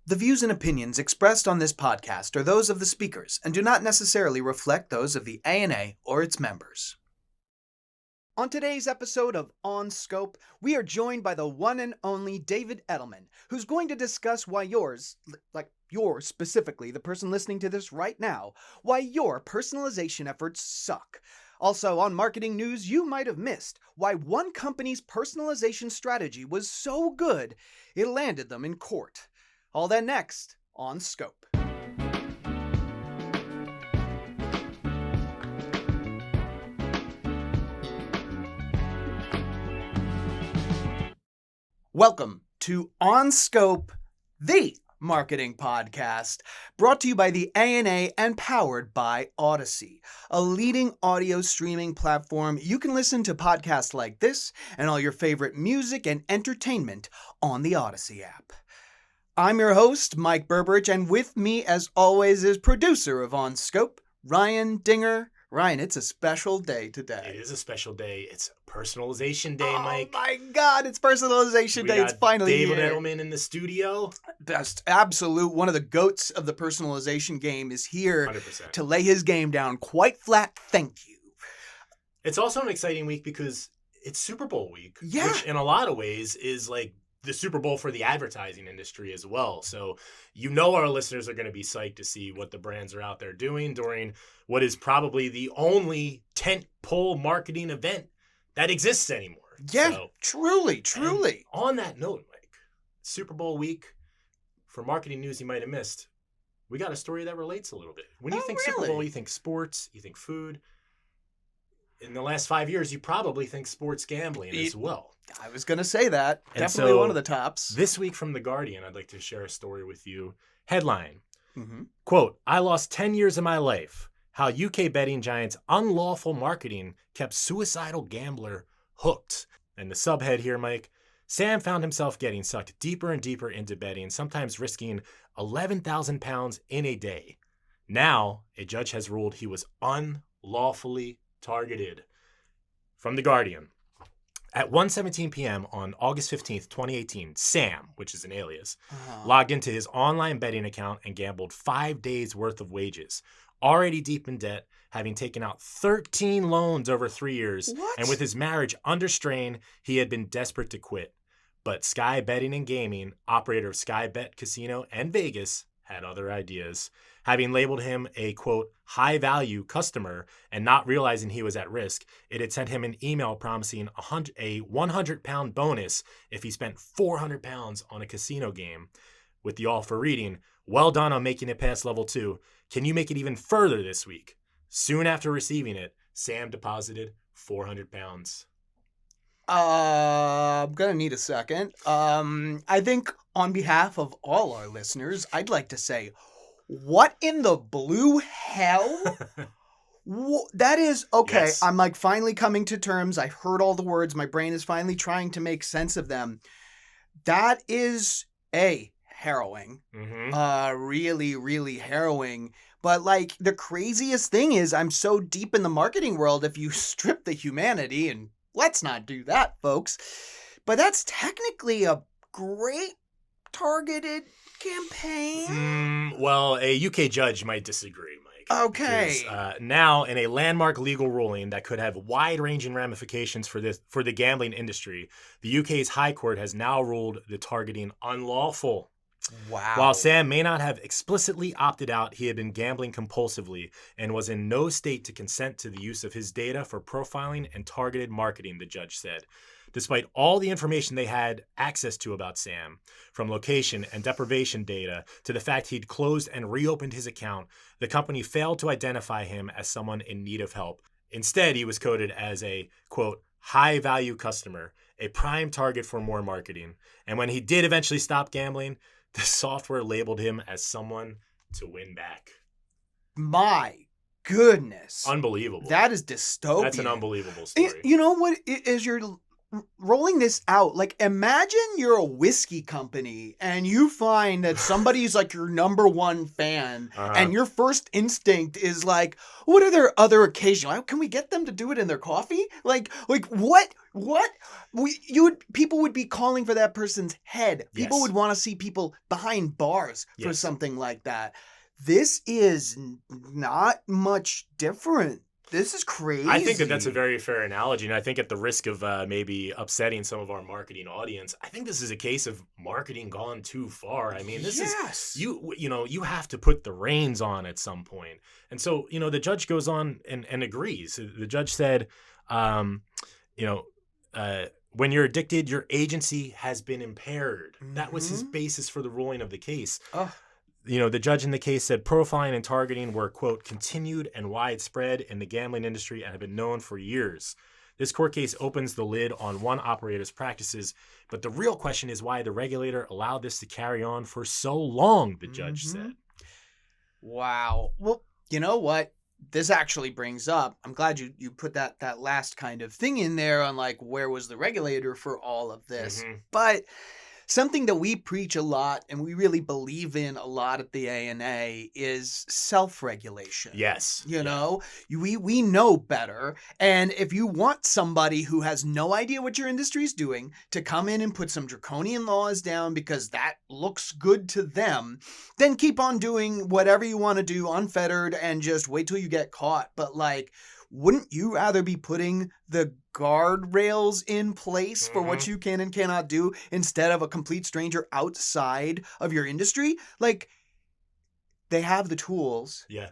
The views and opinions expressed on this podcast are those of the speakers and do not necessarily reflect those of the ANA or its members. On today's episode of On Scope, we are joined by the one and only David Edelman, who's going to discuss why yours specifically, the person listening to this right now, why your personalization efforts suck. Also, on marketing news, you might have missed why one company's personalization strategy was so good, it landed them in court. All that next on Scope. Welcome to On Scope, the marketing podcast, brought to you by the ANA and powered by Odyssey, a leading audio streaming platform. You can listen to podcasts like this and all your favorite music and entertainment on the Odyssey app. I'm your host, Mike Berberich, and with me, as always, is producer of On Scope, Ryan Dinger. Ryan, it's a special day today. It is a special day. It's Personalization Day, Mike. Oh my God, it's Personalization Day. It's finally David here. Edelman in the studio. Best, absolute, one of the goats of the personalization game is here 100%. to lay his game down quite flat. Thank you. It's also an exciting week because it's Super Bowl week, Yeah. which in a lot of ways is like the Super Bowl for the advertising industry as well. So you know our listeners are going to be psyched to see what the brands are out there doing during what is probably the only tentpole marketing event that exists anymore. Yeah, So, truly. and on that note, Mike, Super Bowl week, for marketing news you might have missed, we got a story that relates a little bit. When you think Super really? Bowl, you think sports, you think food. In the last 5 years, you probably think sports gambling as well. I was going to say that. And Definitely so one of the tops. This week from The Guardian, I'd like to share a story with you. Headline, Mm-hmm. quote, "I lost 10 years of my life. How UK betting giants' unlawful marketing kept suicidal gambler hooked." And the subhead here, Mike, Sam found himself getting sucked deeper and deeper into betting, sometimes risking £11,000 in a day. Now, a judge has ruled he was unlawfully targeted. From The Guardian. At 1:17 p.m. on August 15th, 2018, Sam, which is an alias, logged into his online betting account and gambled 5 days' worth of wages. Already deep in debt, having taken out 13 loans over 3 years, What? and with his marriage under strain, he had been desperate to quit. But Sky Betting and Gaming, operator of Sky Bet Casino and Vegas, had other ideas. Having labeled him a, quote, high-value customer and not realizing he was at risk, it had sent him an email promising a 100-pound bonus if he spent 400 pounds on a casino game, with the offer reading, "Well done on making it past level 2. Can you make it even further this week?" Soon after receiving it, Sam deposited 400 pounds. I'm going to need a second. I think on behalf of all our listeners, I'd like to say, what in the blue hell? That is, okay, Yes. I'm like finally coming to terms. I've heard all the words. My brain is finally trying to make sense of them. That is, harrowing. Mm-hmm. Really, really harrowing. But like the craziest thing is I'm so deep in the marketing world, if you strip the humanity, and let's not do that, folks. But that's technically a great targeted campaign. Well, a UK judge might disagree, Mike. Okay. Because, now, in a landmark legal ruling that could have wide-ranging ramifications for the gambling industry, the UK's High Court has now ruled the targeting unlawful. Wow. While Sam may not have explicitly opted out, he had been gambling compulsively and was in no state to consent to the use of his data for profiling and targeted marketing, the judge said. Despite all the information they had access to about Sam, from location and deprivation data to the fact he'd closed and reopened his account, the company failed to identify him as someone in need of help. Instead, he was coded as a, quote, high-value customer, a prime target for more marketing. And when he did eventually stop gambling, the software labeled him as someone to win back. My goodness. Unbelievable. That is dystopian. That's an unbelievable story. You know what is your rolling this out, like imagine you're a whiskey company and you find that somebody's like your number one fan, and your first instinct is like, what are their other occasions? Can we get them to do it in their coffee? Like what? People would be calling for that person's head. People Yes. would want to see people behind bars for Yes. something like that. This is not much different. This is crazy. I think that that's a very fair analogy, and I think at the risk of maybe upsetting some of our marketing audience, I think this is a case of marketing gone too far. I mean, this is you have to put the reins on at some point. And so, the judge goes on and agrees. The judge said, when you're addicted, your agency has been impaired. That was his basis for the ruling of the case. The judge in the case said profiling and targeting were, quote, continued and widespread in the gambling industry and have been known for years. This court case opens the lid on one operator's practices, but the real question is why the regulator allowed this to carry on for so long, the judge said. Wow. Well, you know what? This actually brings up, I'm glad you put that last kind of thing in there on like, where was the regulator for all of this? But something that we preach a lot and we really believe in a lot at the ANA is self-regulation. Yes. We know better. And if you want somebody who has no idea what your industry is doing to come in and put some draconian laws down because that looks good to them, then keep on doing whatever you want to do unfettered and just wait till you get caught. But wouldn't you rather be putting the guardrails in place for what you can and cannot do instead of a complete stranger outside of your industry? Like, they have the tools. Yeah.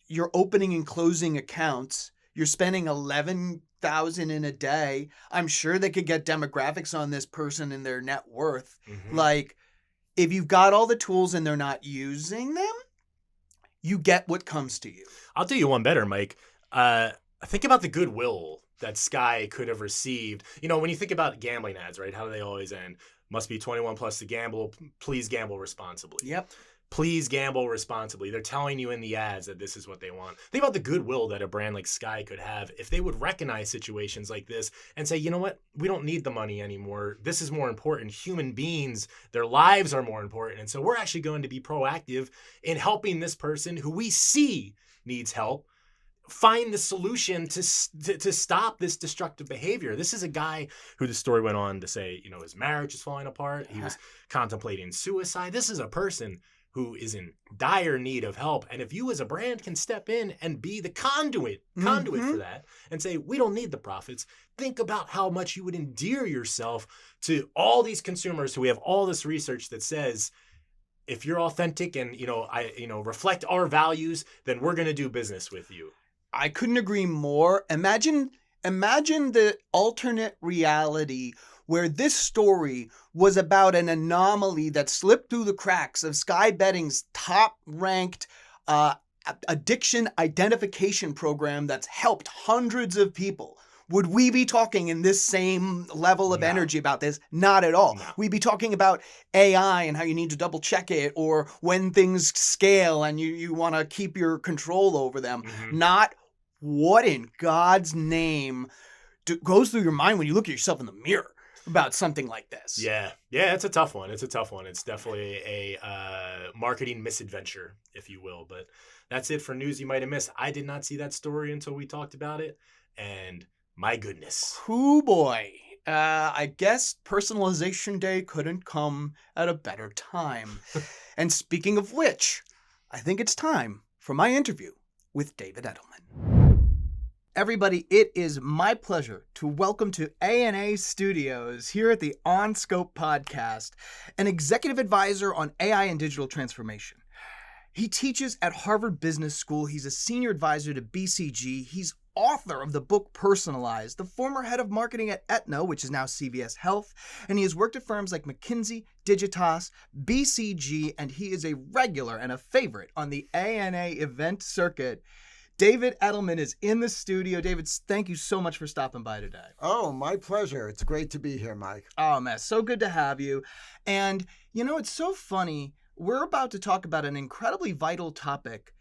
You're opening and closing accounts. You're spending $11,000 in a day. I'm sure they could get demographics on this person and their net worth. Like, if you've got all the tools and they're not using them, you get what comes to you. I'll do you one better, Mike. Think about the goodwill that Sky could have received. When you think about gambling ads, right? How do they always end? Must be 21 plus to gamble. Please gamble responsibly. Yep. Please gamble responsibly. They're telling you in the ads that this is what they want. Think about the goodwill that a brand like Sky could have if they would recognize situations like this and say, you know what? We don't need the money anymore. This is more important. Human beings, their lives are more important. And so we're actually going to be proactive in helping this person who we see needs help find the solution to stop this destructive behavior. This is a guy who the story went on to say, his marriage is falling apart. He was contemplating suicide. This is a person who is in dire need of help. And if you as a brand can step in and be the conduit for that and say, we don't need the profits, think about how much you would endear yourself to all these consumers who we have all this research that says, if you're authentic and, reflect our values, then we're going to do business with you. I couldn't agree more. Imagine the alternate reality where this story was about an anomaly that slipped through the cracks of Sky Betting's top-ranked addiction identification program that's helped hundreds of people. Would we be talking in this same level of energy about this? Not at all. No. We'd be talking about AI and how you need to double check it, or when things scale and you want to keep your control over them. Not what in God's name goes through your mind when you look at yourself in the mirror about something like this. Yeah, it's a tough one. It's definitely a marketing misadventure, if you will. But that's it for news you might have missed. I did not see that story until we talked about it. And my goodness. Hoo boy. I guess Personalization Day couldn't come at a better time. And speaking of which, I think it's time for my interview with David Edelman. Everybody, it is my pleasure to welcome to ANA Studios here at the OnScope podcast, an executive advisor on AI and digital transformation. He teaches at Harvard Business School. He's a senior advisor to BCG. He's author of the book Personalized, the former head of marketing at Aetna, which is now CVS Health, and he has worked at firms like McKinsey, Digitas, BCG, and he is a regular and a favorite on the ANA event circuit. David Edelman is in the studio. David, thank you so much for stopping by today. Oh, my pleasure. It's great to be here, Mike. Oh, man, so good to have you. And, it's so funny. We're about to talk about an incredibly vital topic,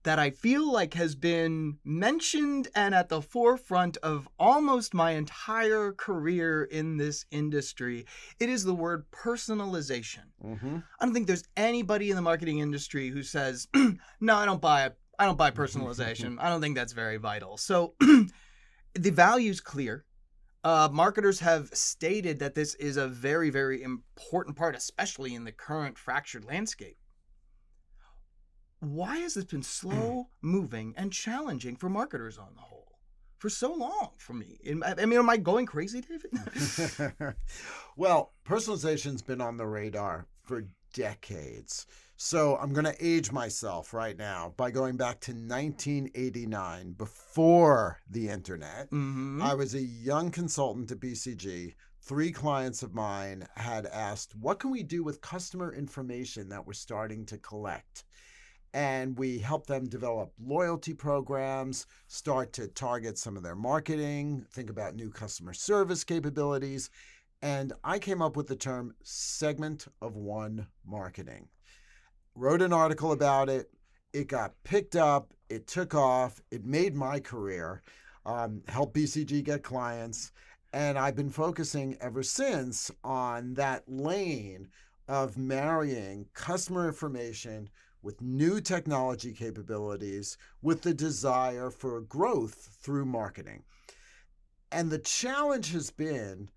that I feel like has been mentioned and at the forefront of almost my entire career in this industry. It is the word personalization. Mm-hmm. I don't think there's anybody in the marketing industry who says, "No, I don't buy personalization. I don't think that's very vital." So the value's clear. Marketers have stated that this is a very, very important part, especially in the current fractured landscape. Why has this been slow moving and challenging for marketers on the whole for so long for me? I mean, am I going crazy, David? Well, personalization's been on the radar for decades. So I'm going to age myself right now by going back to 1989, before the internet. Mm-hmm. I was a young consultant at BCG. 3 clients of mine had asked, what can we do with customer information that we're starting to collect? And we help them develop loyalty programs, start to target some of their marketing, think about new customer service capabilities. And I came up with the term segment of one marketing. Wrote an article about it. It got picked up. It took off. It made my career, helped BCG get clients. And I've been focusing ever since on that lane of marrying customer information with new technology capabilities, with the desire for growth through marketing. And the challenge has been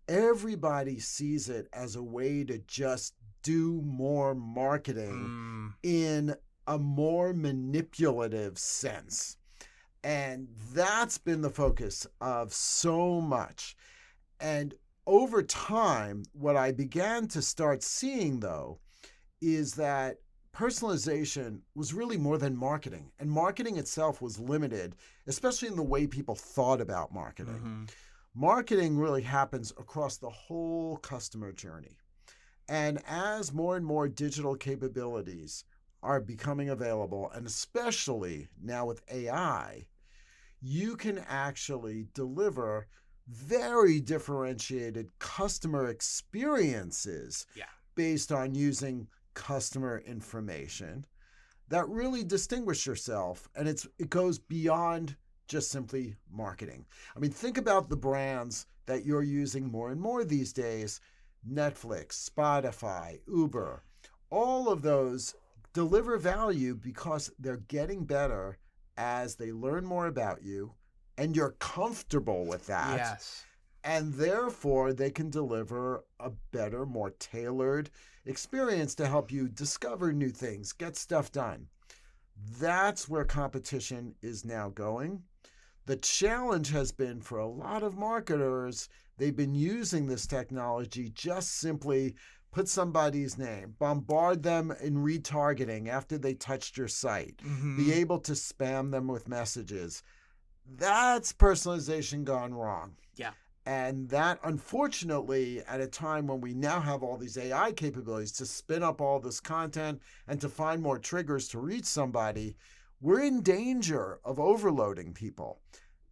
everybody sees it as a way to just do more marketing in a more manipulative sense. And that's been the focus of so much. And over time, what I began to start seeing, though, is that personalization was really more than marketing. And marketing itself was limited, especially in the way people thought about marketing. Mm-hmm. Marketing really happens across the whole customer journey. And as more and more digital capabilities are becoming available, and especially now with AI, you can actually deliver very differentiated customer experiences based on using customer information that really distinguish yourself. And it goes beyond just simply marketing. I mean, think about the brands that you're using more and more these days: Netflix, Spotify, Uber. All of those deliver value because they're getting better as they learn more about you, and you're comfortable with that. Yes. And therefore, they can deliver a better, more tailored experience to help you discover new things, get stuff done. That's where competition is now going. The challenge has been for a lot of marketers, they've been using this technology just simply put somebody's name, bombard them in retargeting after they touched your site, be able to spam them with messages. That's personalization gone wrong. Yeah. And that, unfortunately, at a time when we now have all these AI capabilities to spin up all this content and to find more triggers to reach somebody, we're in danger of overloading people.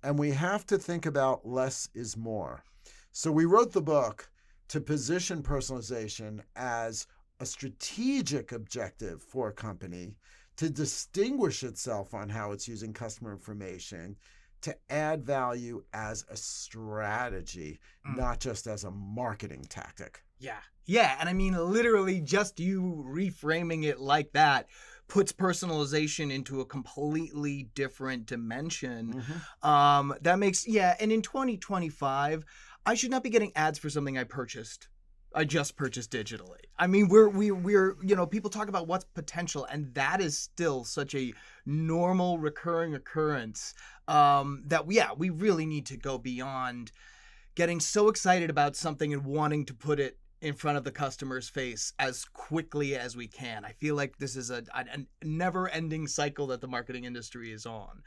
And we have to think about less is more. So we wrote the book to position personalization as a strategic objective for a company, to distinguish itself on how it's using customer information, to add value as a strategy, not just as a marketing tactic. Yeah. Yeah. And I mean, literally just you reframing it like that puts personalization into a completely different dimension. That makes, and in 2025, I should not be getting ads for something I just purchased digitally. I mean, we're people talk about what's potential, and that is still such a normal recurring occurrence that we really need to go beyond getting so excited about something and wanting to put it in front of the customer's face as quickly as we can. I feel like this is a never-ending cycle that the marketing industry is on.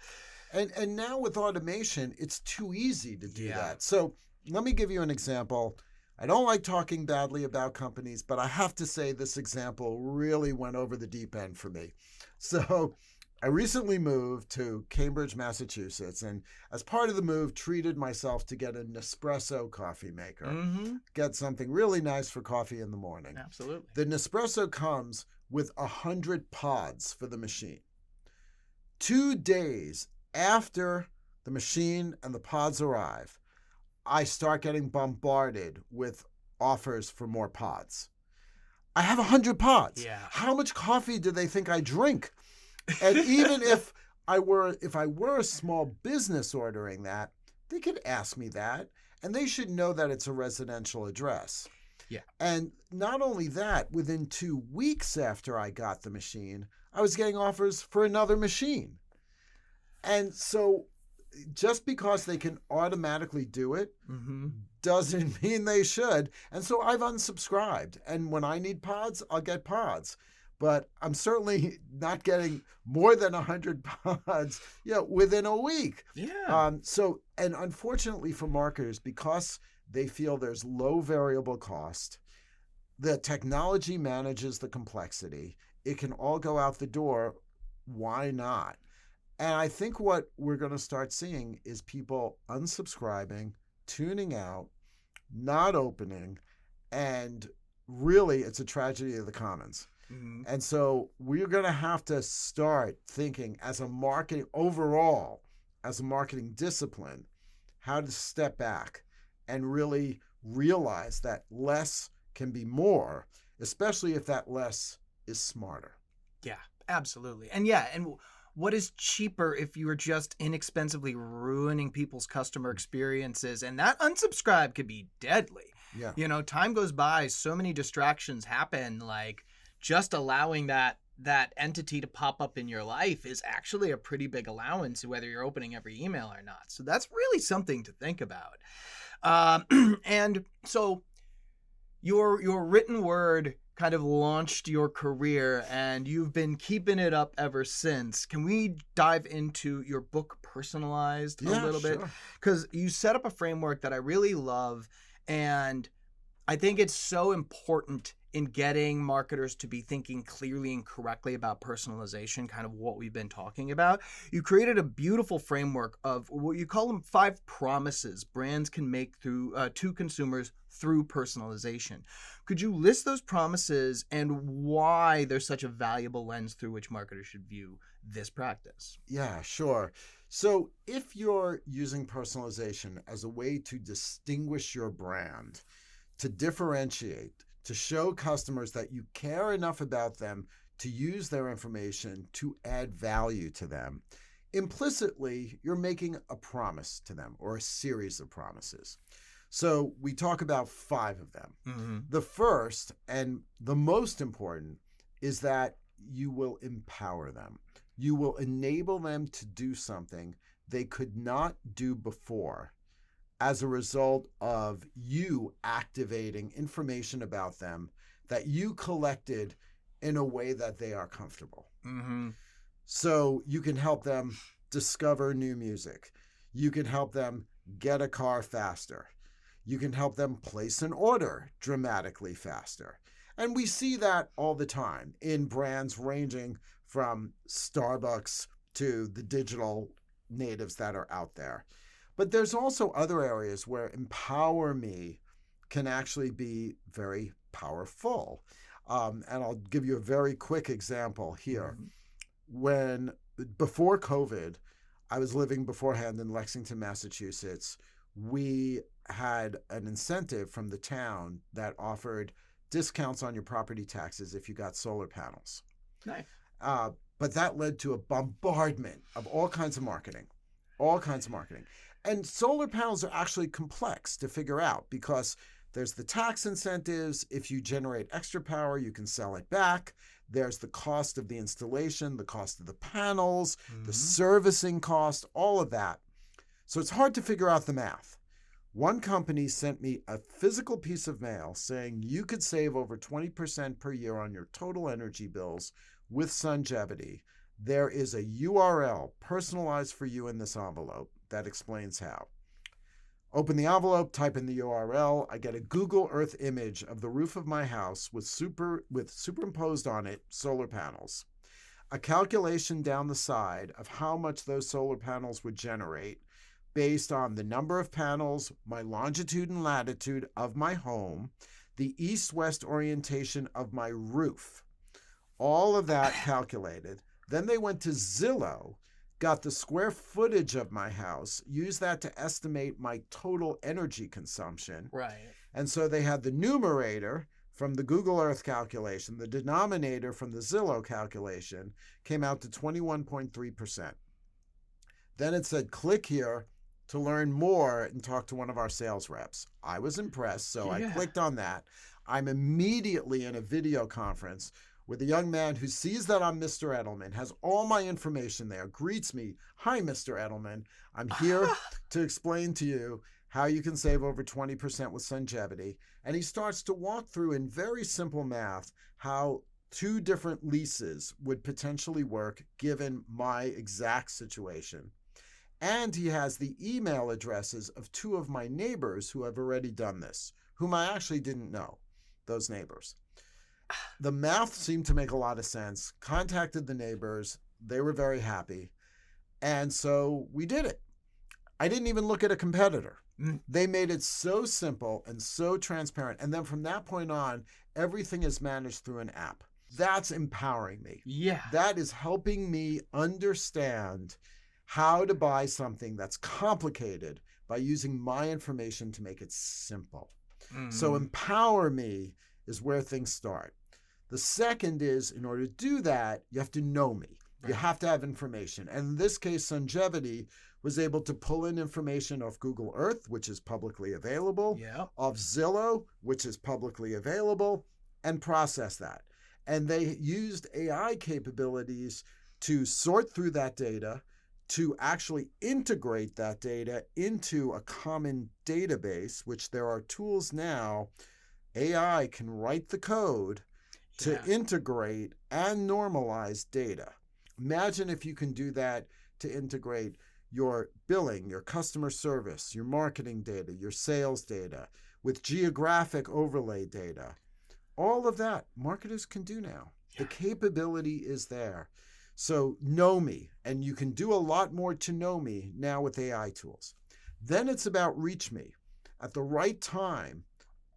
And now with automation, it's too easy to do that. So let me give you an example. I don't like talking badly about companies, but I have to say this example really went over the deep end for me. So I recently moved to Cambridge, Massachusetts, and as part of the move, treated myself to get a Nespresso coffee maker. Get something really nice for coffee in the morning. Absolutely. The Nespresso comes with 100 pods for the machine. 2 days after the machine and the pods arrive, I start getting bombarded with offers for more pods. I have 100 pods. Yeah. How much coffee do they think I drink? And even if I were a small business ordering that, they could ask me that, and they should know that it's a residential address. Yeah. And not only that, within 2 weeks after I got the machine, I was getting offers for another machine. And so just because they can automatically do it doesn't mean they should. And so I've unsubscribed. And when I need pods, I'll get pods. But I'm certainly not getting more than 100 pods, within a week. Yeah. And unfortunately for marketers, because they feel there's low variable cost, the technology manages the complexity. It can all go out the door. Why not? And I think what we're going to start seeing is people unsubscribing, tuning out, not opening, and really it's a tragedy of the commons. And so we're going to have to start thinking as a marketing discipline, how to step back and really realize that less can be more, especially if that less is smarter. Yeah, absolutely. And what is cheaper if you are just inexpensively ruining people's customer experiences? And that unsubscribe could be deadly. Yeah. Time goes by, so many distractions happen, like just allowing that entity to pop up in your life is actually a pretty big allowance, whether you're opening every email or not. So that's really something to think about. And so your written word kind of launched your career, and you've been keeping it up ever since. Can we dive into your book, Personalized, a little bit? Because you set up a framework that I really love, and I think it's so important in getting marketers to be thinking clearly and correctly about personalization, kind of what we've been talking about. You created a beautiful framework of what you call them 5 promises brands can make through to consumers through personalization. Could you list those promises and why there's such a valuable lens through which marketers should view this practice? Yeah, sure. So if you're using personalization as a way to distinguish your brand, to differentiate, to show customers that you care enough about them to use their information to add value to them, implicitly, you're making a promise to them or a series of promises. So we talk about 5 of them. The first and the most important is that you will empower them. You will enable them to do something they could not do before as a result of you activating information about them that you collected in a way that they are comfortable. So you can help them discover new music. You can help them get a car faster. You can help them place an order dramatically faster. And we see that all the time in brands ranging from Starbucks to the digital natives that are out there. But there's also other areas where Empower Me can actually be very powerful. And I'll give you a very quick example here. Before COVID, I was living beforehand in Lexington, Massachusetts. We had an incentive from the town that offered discounts on your property taxes if you got solar panels. Nice. But that led to a bombardment of all kinds of marketing. And solar panels are actually complex to figure out because there's the tax incentives. If you generate extra power, you can sell it back. There's the cost of the installation, the cost of the panels, the servicing cost, all of that. So it's hard to figure out the math. One company sent me a physical piece of mail saying you could save over 20% per year on your total energy bills with Sungevity. There is a URL personalized for you in this envelope that explains how. Open the envelope, type in the URL. I get a Google Earth image of the roof of my house with superimposed on it solar panels. A calculation down the side of how much those solar panels would generate based on the number of panels, my longitude and latitude of my home, the east-west orientation of my roof. All of that calculated. Then they went to Zillow got the square footage of my house, used that to estimate my total energy consumption. Right. And so they had the numerator from the Google Earth calculation, the denominator from the Zillow calculation came out to 21.3%. Then it said, click here to learn more and talk to one of our sales reps. I was impressed, so I clicked on that. I'm immediately in a video conference with a young man who sees that I'm Mr. Edelman, has all my information there, greets me. Hi, Mr. Edelman. I'm here to explain to you how you can save over 20% with Sungevity. And he starts to walk through in very simple math how 2 different leases would potentially work given my exact situation. And he has the email addresses of 2 of my neighbors who have already done this, whom I actually didn't know, those neighbors. The math seemed to make a lot of sense. Contacted the neighbors. They were very happy. And so we did it. I didn't even look at a competitor. They made it so simple and so transparent. And then from that point on, everything is managed through an app. That's empowering me. Yeah. That is helping me understand how to buy something that's complicated by using my information to make it simple. So empower me is where things start. The second is, in order to do that, you have to know me. Right. You have to have information. And in this case, Sungevity was able to pull in information off Google Earth, which is publicly available, off Zillow, which is publicly available, and process that. And they used AI capabilities to sort through that data, to actually integrate that data into a common database, which there are tools now. AI can write the code to integrate and normalize data. Imagine if you can do that to integrate your billing, your customer service, your marketing data, your sales data, with geographic overlay data. All of that marketers can do now. The capability is there. So know me, and you can do a lot more to know me now with AI tools. Then it's about reach me. At the right time,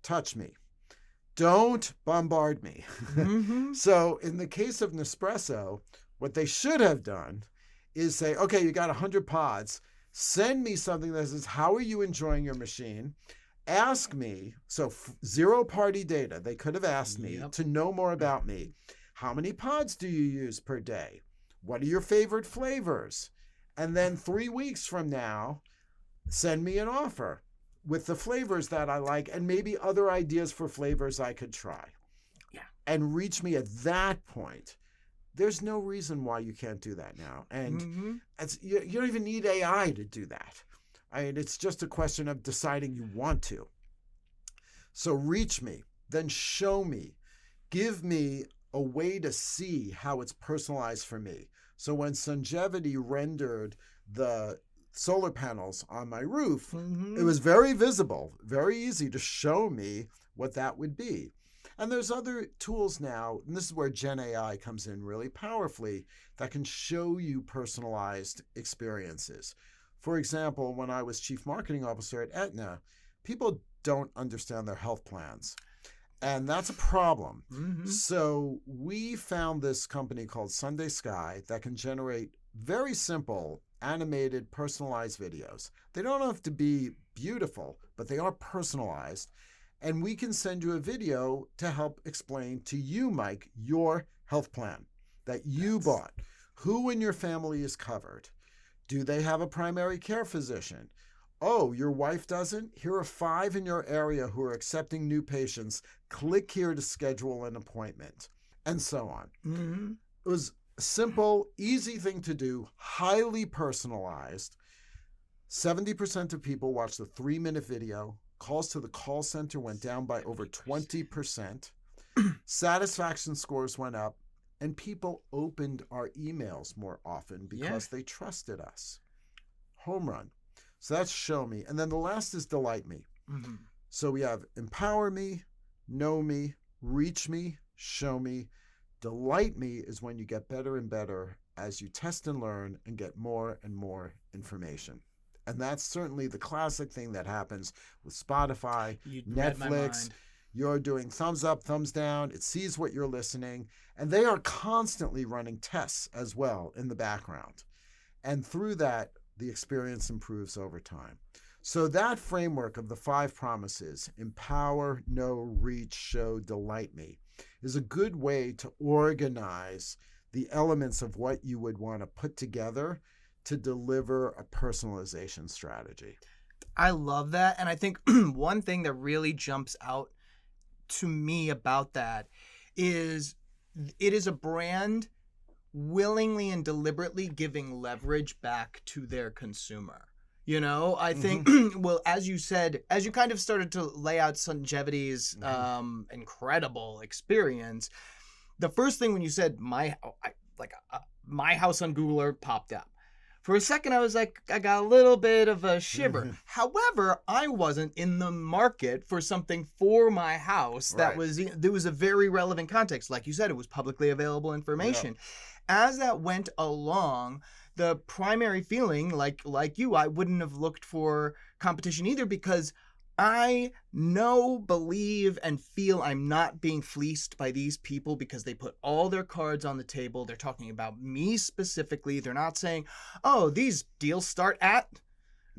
touch me. Don't bombard me. So in the case of Nespresso, what they should have done is say, okay, you got 100 pods. Send me something that says, how are you enjoying your machine? Ask me, so zero-party data. They could have asked me to know more about me. How many pods do you use per day? What are your favorite flavors? And then 3 weeks from now, send me an offer with the flavors that I like and maybe other ideas for flavors I could try. And reach me at that point. There's no reason why you can't do that now. And you don't even need AI to do that. I mean, it's just a question of deciding you want to. So reach me, then show me, give me a way to see how it's personalized for me. So when Sungevity rendered the solar panels on my roof, it was very visible, very easy to show me what that would be. And there's other tools now, and this is where Gen AI comes in really powerfully, that can show you personalized experiences. For example, when I was chief marketing officer at Aetna, people don't understand their health plans. And that's a problem. So we found this company called Sunday Sky that can generate very simple, animated, personalized videos. They don't have to be beautiful, but they are personalized. And we can send you a video to help explain to you, Mike, your health plan that you bought. Who in your family is covered? Do they have a primary care physician? Oh, your wife doesn't? Here are 5 in your area who are accepting new patients. Click here to schedule an appointment, and so on. It was a simple, easy thing to do, highly personalized. 70% of people watched the 3-minute video. Calls to the call center went down by over 20%. Satisfaction scores went up, and people opened our emails more often because they trusted us. Home run. So that's show me. And then the last is delight me. So we have empower me, know me, reach me, show me. Delight me is when you get better and better as you test and learn and get more and more information. And that's certainly the classic thing that happens with Spotify, Netflix. You're doing thumbs up, thumbs down. It sees what you're listening. And they are constantly running tests as well in the background. And through that, the experience improves over time. So that framework of the 5 promises, empower, know, reach, show, delight me, is a good way to organize the elements of what you would want to put together to deliver a personalization strategy. I love that. And I think one thing that really jumps out to me about that is it is a brand willingly and deliberately giving leverage back to their consumer. You know, I think, well, as you said, as you kind of started to lay out Sunjevity's incredible experience, the first thing when you said my house on Google Earth popped up. For a second, I was like, I got a little bit of a shiver. However, I wasn't in the market for something for my house that there was a very relevant context. Like you said, it was publicly available information. Yeah. As that went along, the primary feeling, like you, I wouldn't have looked for competition either, because I know, believe, and feel I'm not being fleeced by these people because they put all their cards on the table. They're talking about me specifically. They're not saying, oh, these deals start at,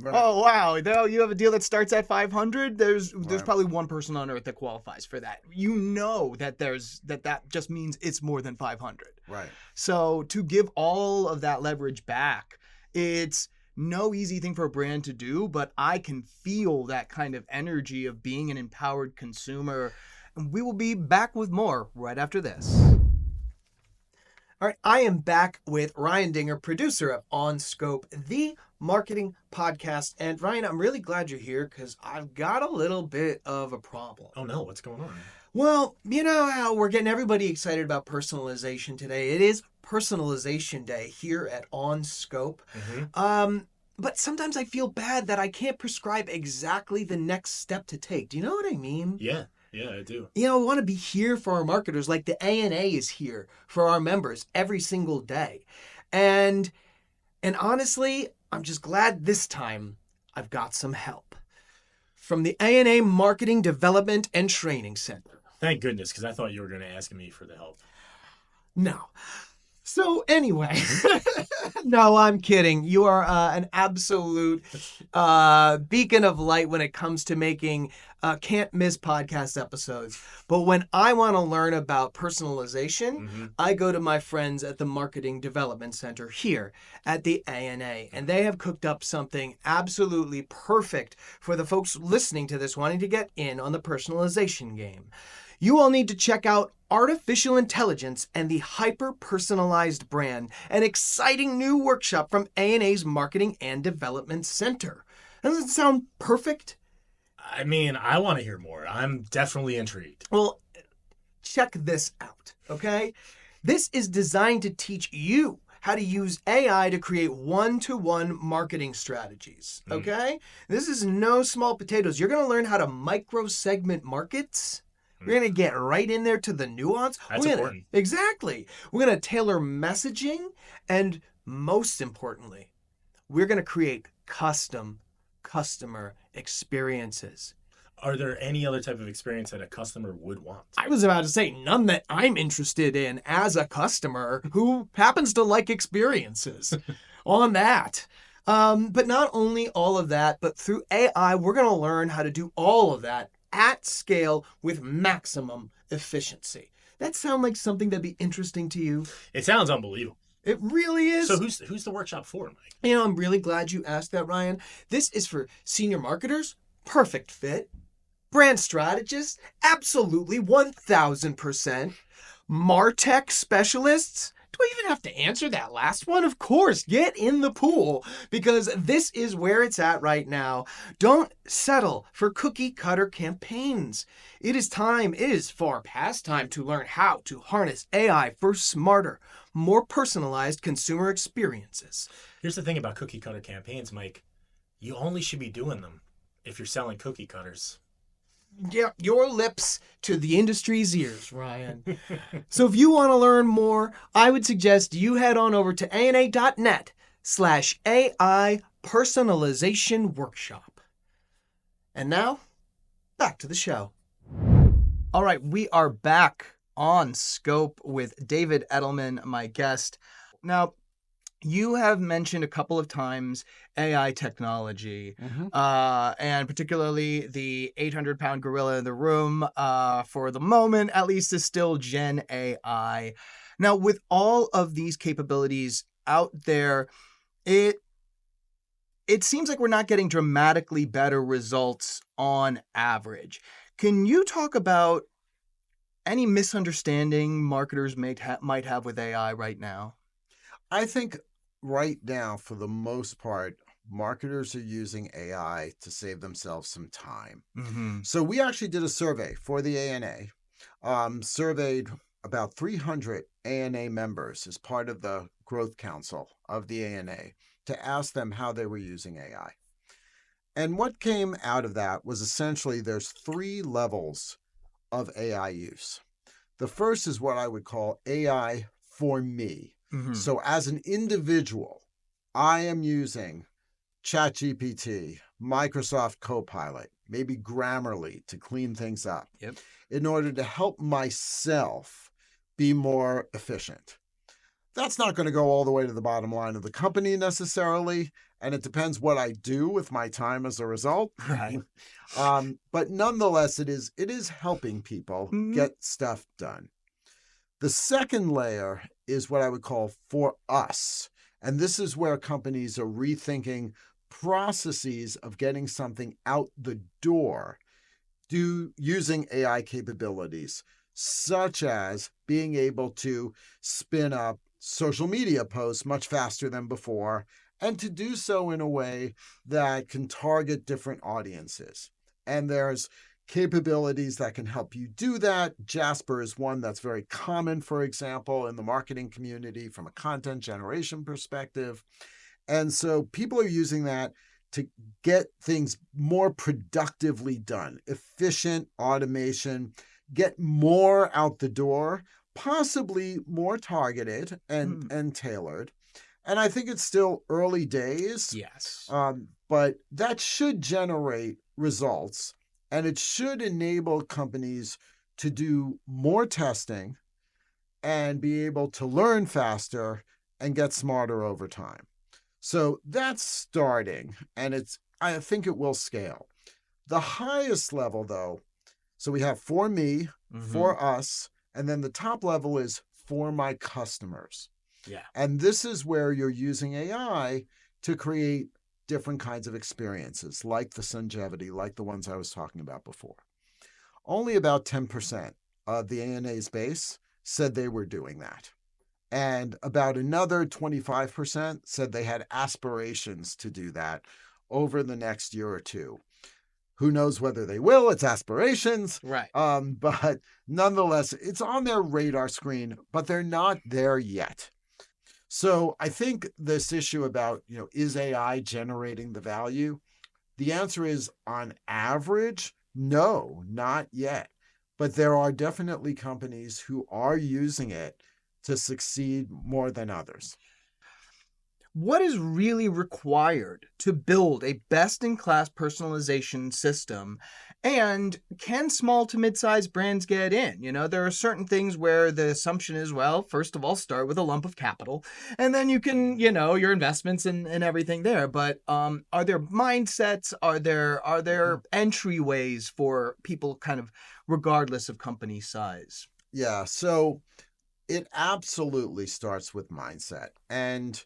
oh, wow, you have a deal that starts at 500. There's probably one person on earth that qualifies for that. You know that that just means it's more than 500. Right. So to give all of that leverage back, it's no easy thing for a brand to do, but I can feel that kind of energy of being an empowered consumer. And we will be back with more right after this. All right, I am back with Ryan Dinger, producer of On Scope, the marketing podcast. And Ryan, I'm really glad you're here because I've got a little bit of a problem. Oh no, what's going on? Well, you know how we're getting everybody excited about personalization today. It is Personalization Day here at On Scope. But sometimes I feel bad that I can't prescribe exactly the next step to take. Do you know what I mean? Yeah, I do. You know, we want to be here for our marketers, like the ANA is here for our members every single day. And honestly, I'm just glad this time I've got some help from the ANA Marketing Development and Training Center. Thank goodness, because I thought you were going to ask me for the help. No. So anyway, no, I'm kidding. You are an absolute beacon of light when it comes to making can't miss podcast episodes. But when I want to learn about personalization, I go to my friends at the Marketing Development Center here at the ANA. And they have cooked up something absolutely perfect for the folks listening to this wanting to get in on the personalization game. You all need to check out Artificial Intelligence and the Hyper-Personalized Brand, an exciting new workshop from ANA's Marketing and Development Center. Doesn't it sound perfect? I mean, I want to hear more. I'm definitely intrigued. Well, check this out, okay? This is designed to teach you how to use AI to create one-to-one marketing strategies, okay? This is no small potatoes. You're going to learn how to micro-segment markets. We're going to get right in there to the nuance. That's important. Exactly. We're going to tailor messaging. And most importantly, we're going to create custom customer experiences. Are there any other type of experience that a customer would want? I was about to say none that I'm interested in as a customer who happens to like experiences on that. But not only all of that, but through AI, we're going to learn how to do all of that at scale with maximum efficiency. That sound like something that'd be interesting to you? It sounds unbelievable. It really is. So who's the workshop for, Mike? You know, I'm really glad you asked that, Ryan. This is for senior marketers, perfect fit. Brand strategists, absolutely 1000%. MarTech specialists. Do I even have to answer that last one? Of course, get in the pool because this is where it's at right now. Don't settle for cookie cutter campaigns. It is far past time to learn how to harness AI for smarter, more personalized consumer experiences. Here's the thing about cookie cutter campaigns, Mike. You only should be doing them if you're selling cookie cutters. Yeah, your lips to the industry's ears, Ryan. So if you want to learn more, I would suggest you head on over to ana.net/AI Personalization Workshop. And now, back to the show. All right, we are back on Scope with David Edelman, my guest. Now, You have mentioned a couple of times AI technology, Mm-hmm. and particularly the 800-pound gorilla in the room, for the moment, at least, is still Gen AI. Now, with all of these capabilities out there, it it seems like we're not getting dramatically better results on average. Can you talk about any misunderstanding marketers might have with AI right now? I think right now, for the most part, marketers are using AI to save themselves some time. Mm-hmm. So we actually did a survey for the ANA, surveyed about 300 ANA members as part of the Growth Council of the ANA to ask them how they were using AI. And what came out of that was essentially there's three levels of AI use. The first is what I would call AI for me. Mm-hmm. So as an individual, I am using ChatGPT, Microsoft Copilot, maybe Grammarly to clean things up Yep. in order to help myself be more efficient. That's not going to go all the way to the bottom line of the company necessarily, and it depends what I do with my time as a result. Right. But nonetheless, it is helping people Mm-hmm. get stuff done. The second layer is what I would call for us. And this is where companies are rethinking processes of getting something out the door using AI capabilities, such as being able to spin up social media posts much faster than before, and to do so in a way that can target different audiences. And there's capabilities that can help you do that. Jasper is one that's very common, for example, in the marketing community from a content generation perspective. And so people are using that to get things more productively done, efficient automation, get more out the door, possibly more targeted and tailored. And I think it's still early days, Yes. but that should generate results and it should enable companies to do more testing and be able to learn faster and get smarter over time. So that's starting, and I think it will scale. The highest level, though, so we have for me, Mm-hmm. for us, and then the top level is for my customers. Yeah. And this is where you're using AI to create different kinds of experiences, like the Sungevity, like the ones I was talking about before. Only about 10% of the ANA's base said they were doing that. And about another 25% said they had aspirations to do that over the next year or two. Who knows whether they will? It's aspirations. Right. But nonetheless, it's on their radar screen, but they're not there yet. So I think this issue about, is AI generating the value? The answer is on average, no, not yet. But there are definitely companies who are using it to succeed more than others. What is really required to build a best-in-class personalization system? And can small to mid-sized brands get in? There are certain things where the assumption is, well, first of all, start with a lump of capital, and then you can, your investments and everything there. But are there mindsets? Are there entryways for people kind of regardless of company size? Yeah, so it absolutely starts with mindset. And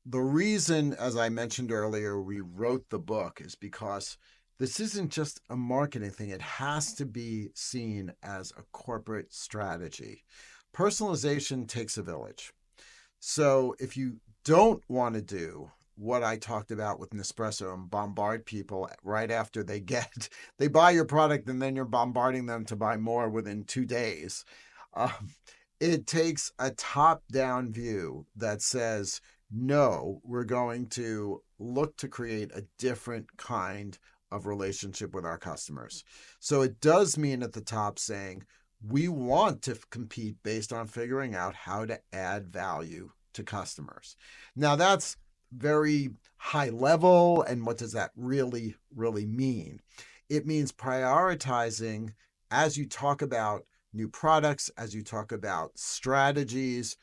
the reason, as I mentioned earlier, we wrote the book is because this isn't just a marketing thing, it has to be seen as a corporate strategy. Personalization takes a village. So if you don't want to do what I talked about with Nespresso and bombard people right after they buy your product and then you're bombarding them to buy more within 2 days. Um, it takes a top down view that says, no, we're going to look to create a different kind of relationship with our customers. So it does mean at the top saying, we want to compete based on figuring out how to add value to customers. Now, that's very high level. And what does that really, really mean? It means prioritizing as you talk about new products, as you talk about strategies,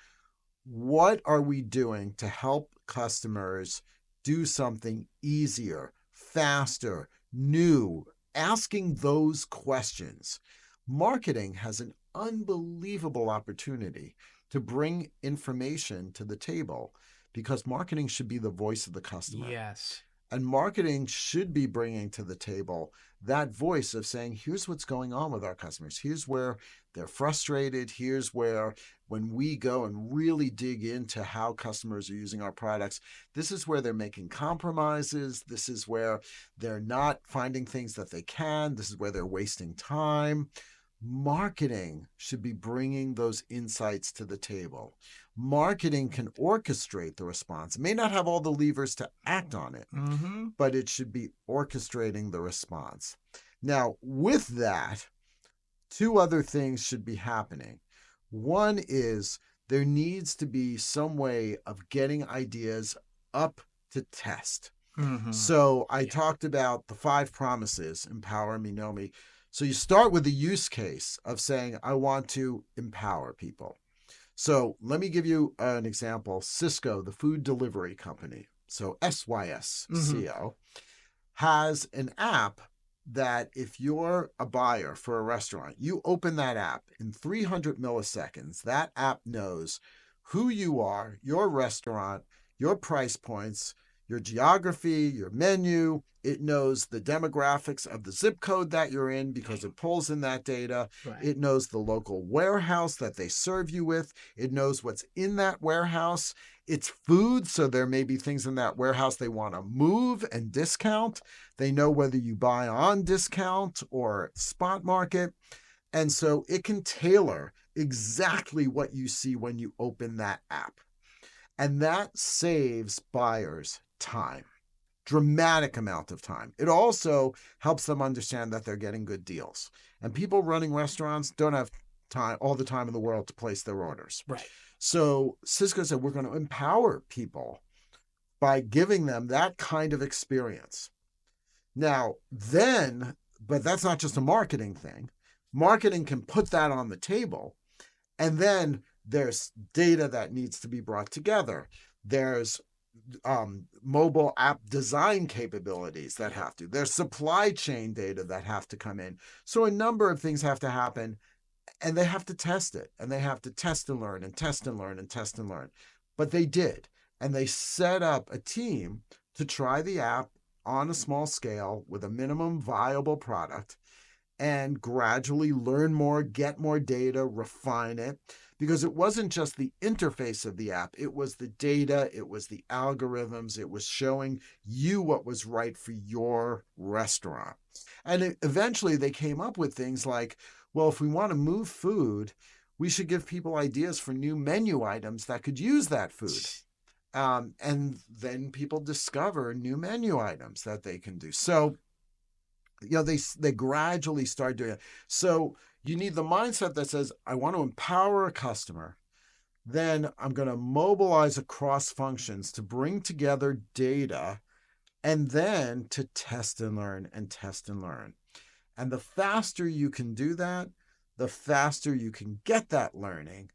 what are we doing to help customers do something easier, faster, new, asking those questions. Marketing has an unbelievable opportunity to bring information to the table because marketing should be the voice of the customer. Yes. And marketing should be bringing to the table that voice of saying, here's what's going on with our customers. Here's where they're frustrated. Here's where, when we go and really dig into how customers are using our products, this is where they're making compromises. This is where they're not finding things that they can. This is where they're wasting time. Marketing should be bringing those insights to the table. Marketing can orchestrate the response. It may not have all the levers to act on it, but it should be orchestrating the response. Now, with that, two other things should be happening. One is there needs to be some way of getting ideas up to test. So I talked about the 5 promises: empower me, know me. So you start with the use case of saying, I want to empower people. So let me give you an example. Cisco, the food delivery company, so SYSCO, has an app that if you're a buyer for a restaurant, you open that app in 300 milliseconds, that app knows who you are, your restaurant, your price points, your geography, your menu. It knows the demographics of the zip code that you're in because it pulls in that data. Right. It knows the local warehouse that they serve you with. It knows what's in that warehouse. It's food, so there may be things in that warehouse they want to move and discount. They know whether you buy on discount or spot market. And so it can tailor exactly what you see when you open that app. And that saves buyers time, dramatic amount of time. It also helps them understand that they're getting good deals. And people running restaurants don't have time, all the time in the world, to place their orders. Right. So Cisco said, we're going to empower people by giving them that kind of experience. Now, then, but that's not just a marketing thing. Marketing can put that on the table, and then there's data that needs to be brought together. There's mobile app design capabilities that have to. There's supply chain data that have to come in. So a number of things have to happen, and they have to test it, and they have to test and learn and test and learn and test and learn. But they did, and they set up a team to try the app on a small scale with a minimum viable product and gradually learn more, get more data, refine it. Because it wasn't just the interface of the app, it was the data, it was the algorithms, it was showing you what was right for your restaurant. And eventually they came up with things like, well, if we want to move food, we should give people ideas for new menu items that could use that food. And then people discover new menu items that they can do. So, they gradually start doing it. So you need the mindset that says, I want to empower a customer. Then I'm going to mobilize across functions to bring together data and then to test and learn and test and learn. And the faster you can do that, the faster you can get that learning,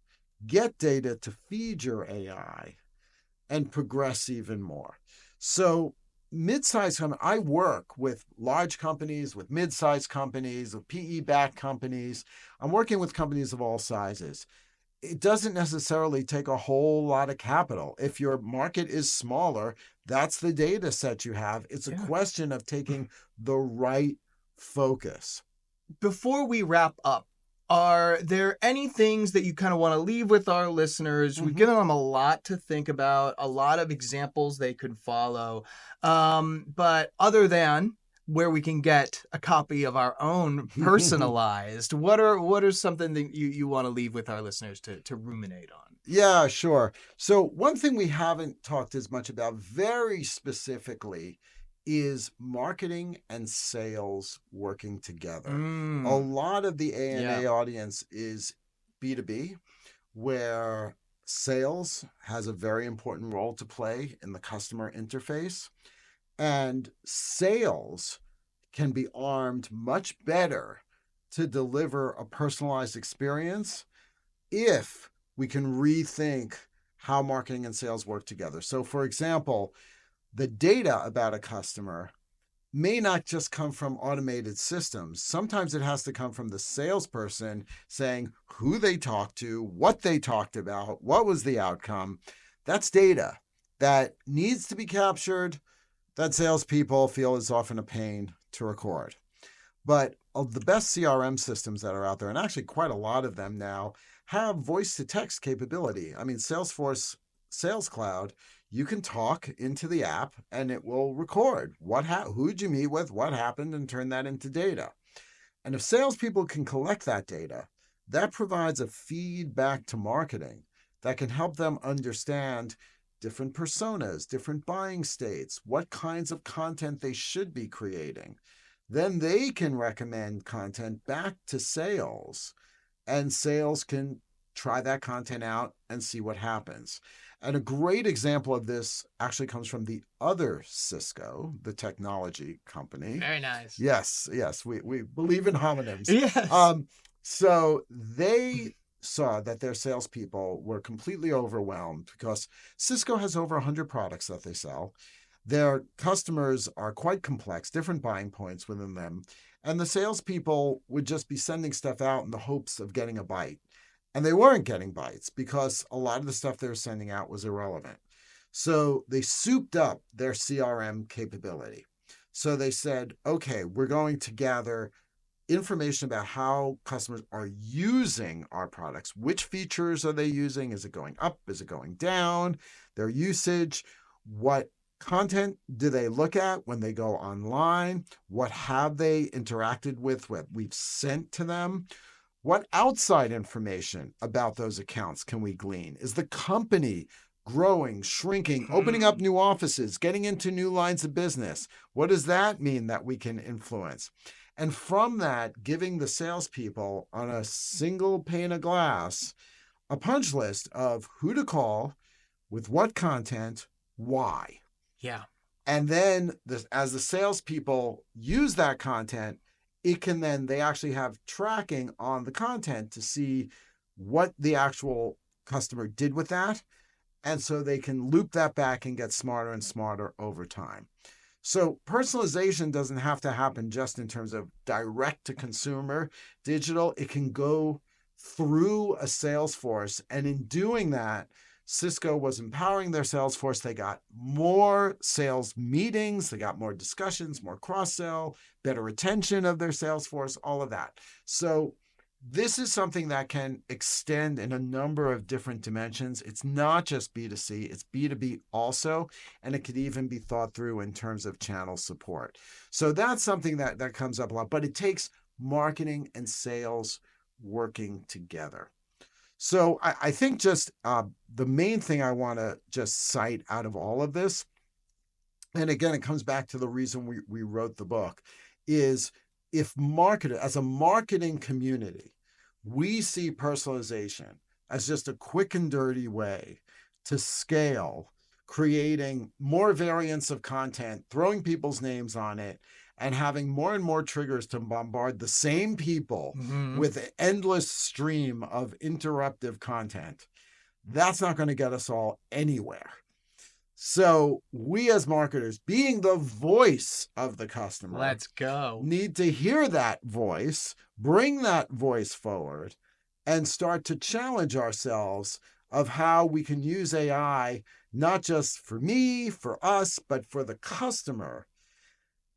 get data to feed your AI, and progress even more. So mid-sized companies, I work with large companies, with mid-sized companies, with PE-backed companies. I'm working with companies of all sizes. It doesn't necessarily take a whole lot of capital. If your market is smaller, that's the data set you have. It's a question of taking the right focus. Before we wrap up, are there any things that you kind of want to leave with our listeners? We've given them a lot to think about, a lot of examples they could follow. But other than where we can get a copy of our own personalized, what are something that you want to leave with our listeners to ruminate on? Yeah, sure. So one thing we haven't talked as much about very specifically is marketing and sales working together. A lot of the ANA audience is B2B, where sales has a very important role to play in the customer interface. And sales can be armed much better to deliver a personalized experience if we can rethink how marketing and sales work together. So, for example, the data about a customer may not just come from automated systems. Sometimes it has to come from the salesperson saying who they talked to, what they talked about, what was the outcome. That's data that needs to be captured, that salespeople feel is often a pain to record. But of the best CRM systems that are out there, and actually quite a lot of them now, have voice to text capability. I mean, Salesforce Sales Cloud, you can talk into the app and it will record who'd you meet with, what happened, and turn that into data. And if salespeople can collect that data, that provides a feedback to marketing that can help them understand different personas, different buying states, what kinds of content they should be creating. Then they can recommend content back to sales, and sales can try that content out and see what happens. And a great example of this actually comes from the other Cisco, the technology company. Very nice. Yes, we believe in homonyms. Yes. So they saw that their salespeople were completely overwhelmed because Cisco has over 100 products that they sell. Their customers are quite complex, different buying points within them. And the salespeople would just be sending stuff out in the hopes of getting a bite. And they weren't getting bites because a lot of the stuff they were sending out was irrelevant. So they souped up their CRM capability. So they said, okay, we're going to gather information about how customers are using our products. Which features are they using? Is it going up? Is it going down? Their usage. What content do they look at when they go online? What have they interacted with, what we've sent to them? What outside information about those accounts can we glean? Is the company growing, shrinking, opening up new offices, getting into new lines of business? What does that mean that we can influence? And from that, giving the salespeople on a single pane of glass a punch list of who to call, with what content, why. Yeah. And then as the salespeople use that content, they actually have tracking on the content to see what the actual customer did with that. And so they can loop that back and get smarter and smarter over time. So personalization doesn't have to happen just in terms of direct to consumer digital. It can go through a sales force. And in doing that, Cisco was empowering their sales force. They got more sales meetings, they got more discussions, more cross-sell, better retention of their sales force, all of that. So this is something that can extend in a number of different dimensions. It's not just B2C, it's B2B also, and it could even be thought through in terms of channel support. So that's something that comes up a lot, but it takes marketing and sales working together. So I think just the main thing I want to just cite out of all of this, and again, it comes back to the reason we wrote the book, is as a marketing community, we see personalization as just a quick and dirty way to scale, creating more variants of content, throwing people's names on it, and having more and more triggers to bombard the same people with an endless stream of interruptive content. That's not going to get us all anywhere. So we as marketers, being the voice of the customer, Let's go. need to hear that voice, bring that voice forward, and start to challenge ourselves of how we can use AI, not just for me, for us, but for the customer,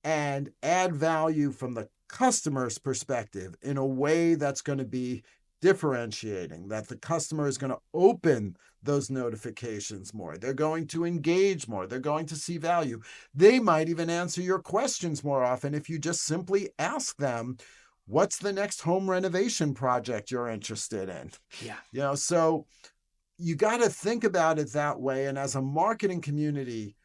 and add value from the customer's perspective in a way that's going to be differentiating, that the customer is going to open those notifications more. They're going to engage more. They're going to see value. They might even answer your questions more often if you just simply ask them, what's the next home renovation project you're interested in? Yeah. So you got to think about it that way. And as a marketing community,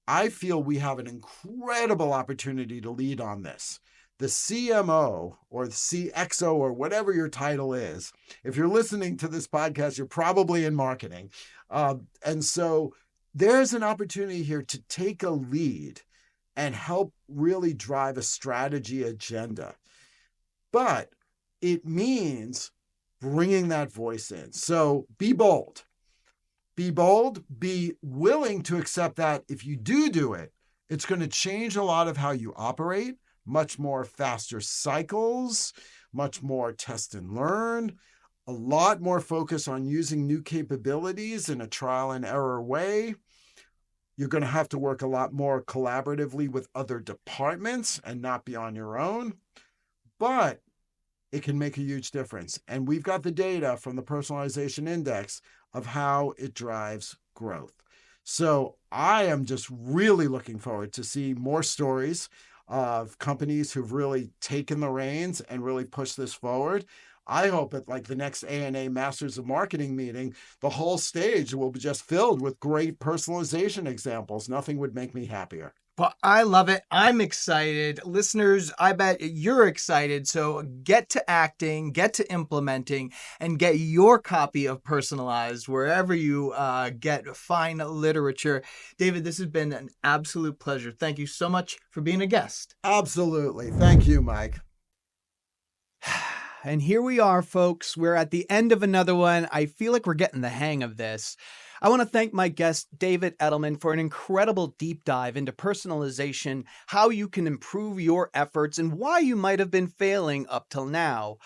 I feel we have an incredible opportunity to lead on this. The CMO or the CXO or whatever your title is, if you're listening to this podcast, you're probably in marketing. And so there's an opportunity here to take a lead and help really drive a strategy agenda. But it means bringing that voice in. So be bold. Be bold, be willing to accept that if you do it, it's going to change a lot of how you operate, much more faster cycles, much more test and learn, a lot more focus on using new capabilities in a trial and error way. You're going to have to work a lot more collaboratively with other departments and not be on your own. But it can make a huge difference. And we've got the data from the Personalization Index of how it drives growth. So I am just really looking forward to see more stories of companies who've really taken the reins and really pushed this forward. I hope at like the next ANA Masters of Marketing meeting, the whole stage will be just filled with great personalization examples. Nothing would make me happier. Well, I love it. I'm excited. Listeners, I bet you're excited. So get to acting, get to implementing, and get your copy of Personalized wherever you get fine literature. David, this has been an absolute pleasure. Thank you so much for being a guest. Absolutely. Thank you, Mike. And here we are, folks. We're at the end of another one. I feel like we're getting the hang of this. I want to thank my guest, David Edelman, for an incredible deep dive into personalization, how you can improve your efforts, and why you might have been failing up till now.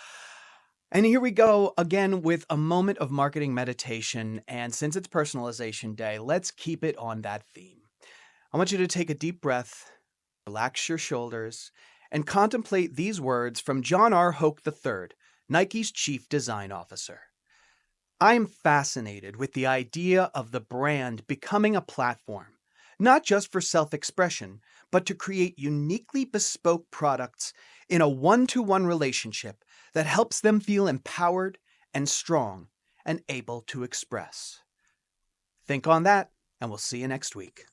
And here we go again with a moment of marketing meditation. And since it's Personalization Day, let's keep it on that theme. I want you to take a deep breath, relax your shoulders, and contemplate these words from John R. Hoke III, Nike's Chief Design Officer. I am fascinated with the idea of the brand becoming a platform, not just for self-expression, but to create uniquely bespoke products in a one-to-one relationship that helps them feel empowered and strong and able to express. Think on that, and we'll see you next week.